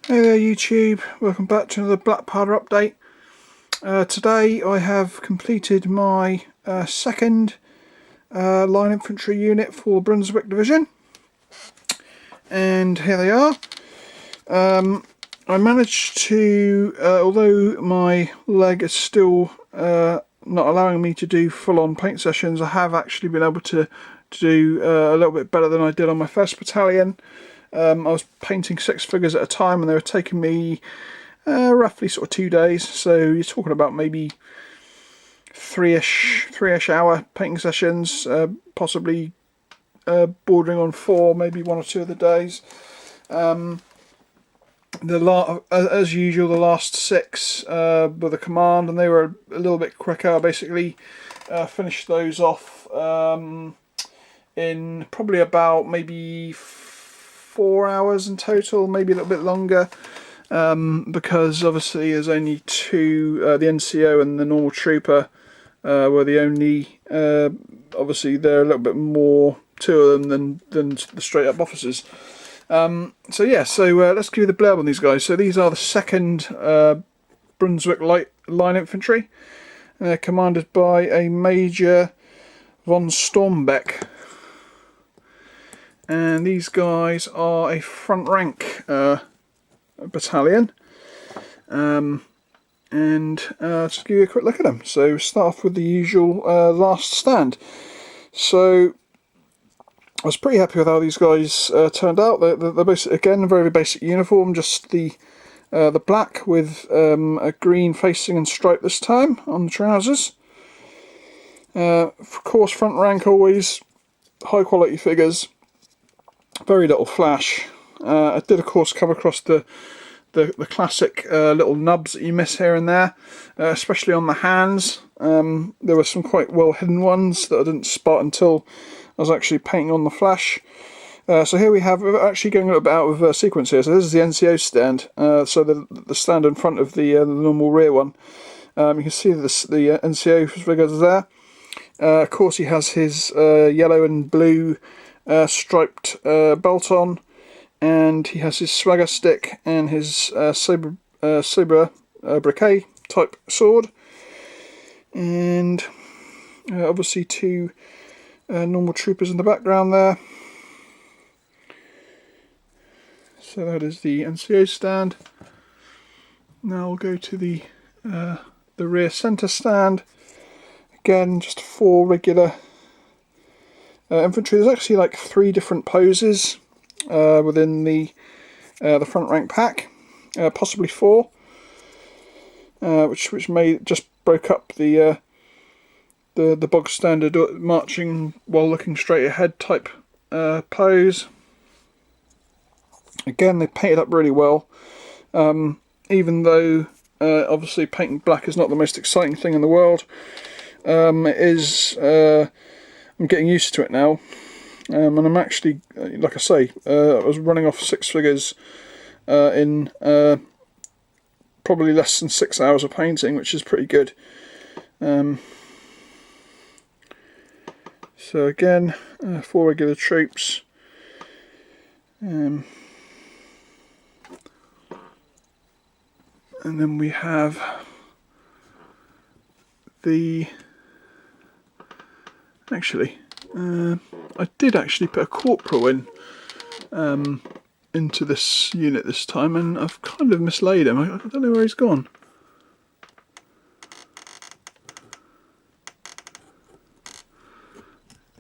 Hey there YouTube, welcome back to another black powder update. Today I have completed my second line infantry unit for Brunswick Division, and here they are. I managed to, although my leg is still not allowing me to do full-on paint sessions, I have actually been able to do a little bit better than I did on my first battalion. I was painting 6 figures at a time, and they were taking me roughly sort of 2 days. So you're talking about maybe three-ish hour painting sessions, possibly bordering on 4, maybe 1 or 2 of the days. As usual, the last 6 were the command, and they were a little bit quicker. I basically finished those off in probably about maybe 4 hours in total, maybe a little bit longer, because obviously there's only 2, the NCO and the normal trooper were the only, obviously they're a little bit more, 2 of them, than the straight up officers. So yeah, let's give you the blurb on these guys. So these are the 2nd Brunswick Line Infantry, and they're commanded by a Major von Stormbeck. And these guys are a front rank battalion, and just give you a quick look at them. So start off with the usual last stand. So I was pretty happy with how these guys turned out. They're basically, again, a very basic uniform, just the black with a green facing and stripe this time on the trousers. Of course, front rank always high quality figures. Very little flash. I did of course come across the classic little nubs that you miss here and there, especially on the hands. There were some quite well hidden ones that I didn't spot until I was actually painting on the flash. So here we have, we're actually going a little bit out of sequence here. So this is the NCO stand, so the stand in front of the normal rear one. You can see the NCO figures there. Of course he has his yellow and blue striped belt on, and he has his swagger stick and his saber briquet type sword, and obviously 2 normal troopers in the background there. So that is the NCO stand. Now we'll go to the rear centre stand. Again, just 4 regular infantry. There's actually like 3 different poses within the front rank pack, possibly 4, which may just broke up the bog standard marching while looking straight ahead type pose. Again, they painted up really well, even though obviously painting black is not the most exciting thing in the world. It is. I'm getting used to it now, and I'm actually, like I say, I was running off 6 figures in probably less than 6 hours of painting, which is pretty good. So again, 4 regular troops. And then we have the... Actually, I did actually put a corporal in into this unit this time, and I've kind of mislaid him. I don't know where he's gone.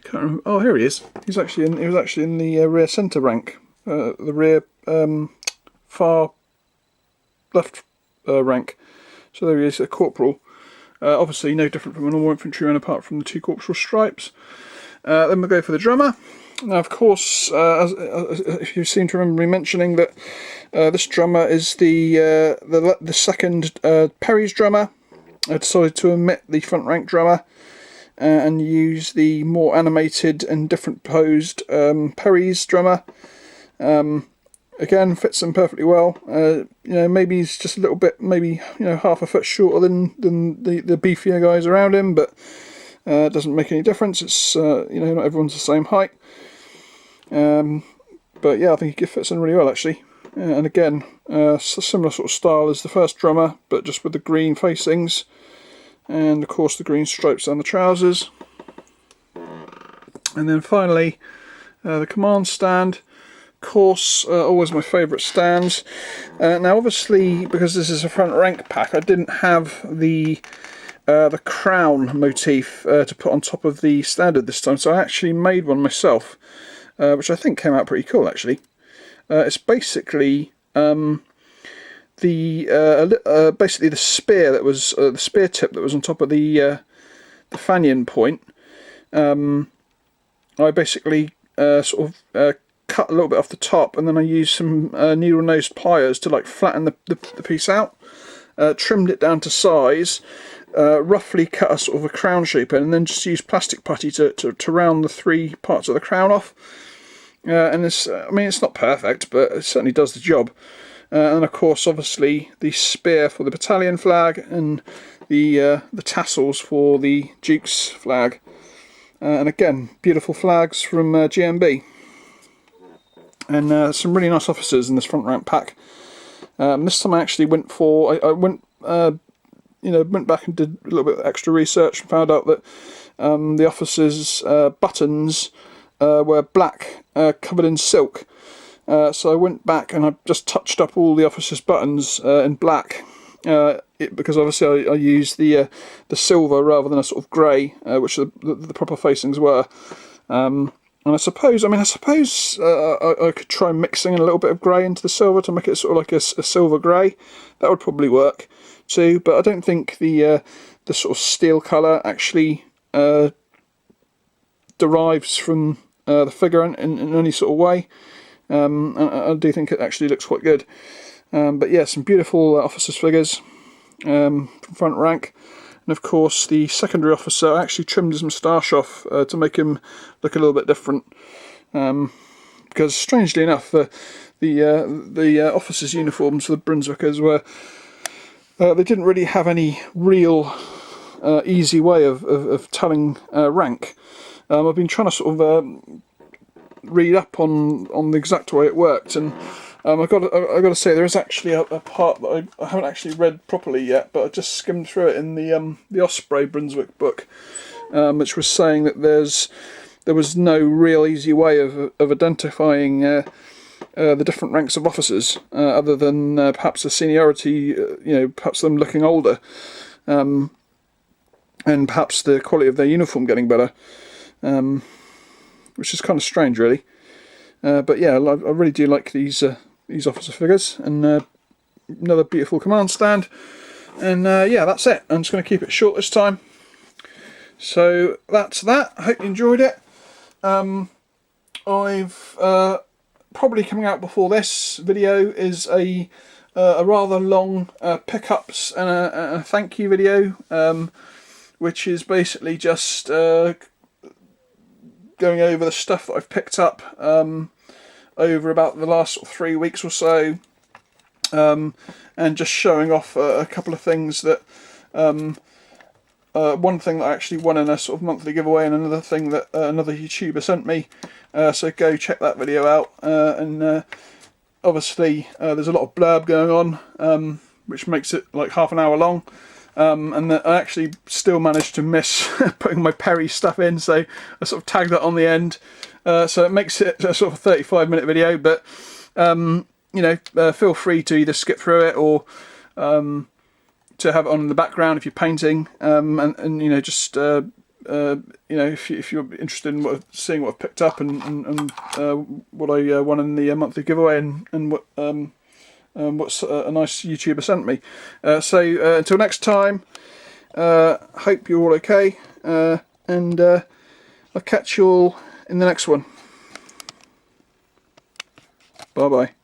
Can't remember. Oh, here he is. He was actually in the rear centre rank, the rear far left rank. So there he is, a corporal. Obviously no different from a normal infantryman apart from the 2 corporal stripes. Then we'll go for the drummer. Now of course, if you seem to remember me mentioning that this drummer is the 2nd Perry's drummer. I decided to omit the front rank drummer and use the more animated and different posed Perry's drummer. Again, fits them perfectly well. You know, maybe he's just a little bit, maybe, you know, half a foot shorter than the beefier guys around him, but it doesn't make any difference. It's you know, not everyone's the same height. But yeah, I think he fits in really well actually. And again, similar sort of style as the first drummer, but just with the green facings, and of course the green stripes down the trousers. And then finally, the command stand. Of course, always my favourite stands. Now obviously, because this is a front rank pack, I didn't have the crown motif to put on top of the standard this time, so I actually made one myself, which I think came out pretty cool actually. It's basically basically the spear that was the spear tip that was on top of the fanion point. I basically sort of cut a little bit off the top, and then I used some needle nose pliers to like flatten the piece out. Trimmed it down to size, roughly cut a sort of a crown shape in, and then just used plastic putty to round the 3 parts of the crown off. And this, I mean, it's not perfect, but it certainly does the job. And of course, obviously, the spear for the battalion flag, and the tassels for the Duke's flag. And again, beautiful flags from GMB. And some really nice officers in this front rank pack. This time I actually went for, I went back and did a little bit of extra research and found out that the officers' buttons were black, covered in silk. So I went back and I just touched up all the officers' buttons in black, because obviously I used the silver rather than a sort of grey, which the proper facings were. And I suppose I could try mixing in a little bit of grey into the silver to make it sort of like a silver grey. That would probably work too, but I don't think the sort of steel colour actually derives from the figure in any sort of way. And I do think it actually looks quite good. But yeah, some beautiful officers' figures from front rank. And of course, the secondary officer, I actually trimmed his moustache off to make him look a little bit different. Because strangely enough, the officers' uniforms for the Brunswickers were they didn't really have any real easy way of telling rank. I've been trying to sort of read up on the exact way it worked, and I've got to say there is actually a part that I haven't actually read properly yet, but I just skimmed through it in the Osprey Brunswick book, which was saying that there was no real easy way of identifying the different ranks of officers, other than perhaps the seniority, perhaps them looking older, and perhaps the quality of their uniform getting better, which is kind of strange, really. But yeah, I really do like these officer figures, and another beautiful command stand. And yeah, that's it. I'm just going to keep it short this time. So that's that. I hope you enjoyed it. I've probably coming out before this video is a rather long pickups and a thank you video, which is basically just going over the stuff that I've picked up over about the last sort of 3 weeks or so, and just showing off a couple of things that one thing that I actually won in a sort of monthly giveaway, and another thing that another YouTuber sent me. So go check that video out. And obviously there's a lot of blurb going on, which makes it like half an hour long. And I actually still managed to miss putting my Perry stuff in, so I sort of tagged that on the end. So it makes it a sort of 35-minute video, but feel free to either skip through it or to have it on in the background if you're painting, and just if you're interested in seeing what I've picked up and what I won in the monthly giveaway, and what what's a nice YouTuber sent me. So until next time, hope you're all okay, and I'll catch you all in the next one. Bye bye.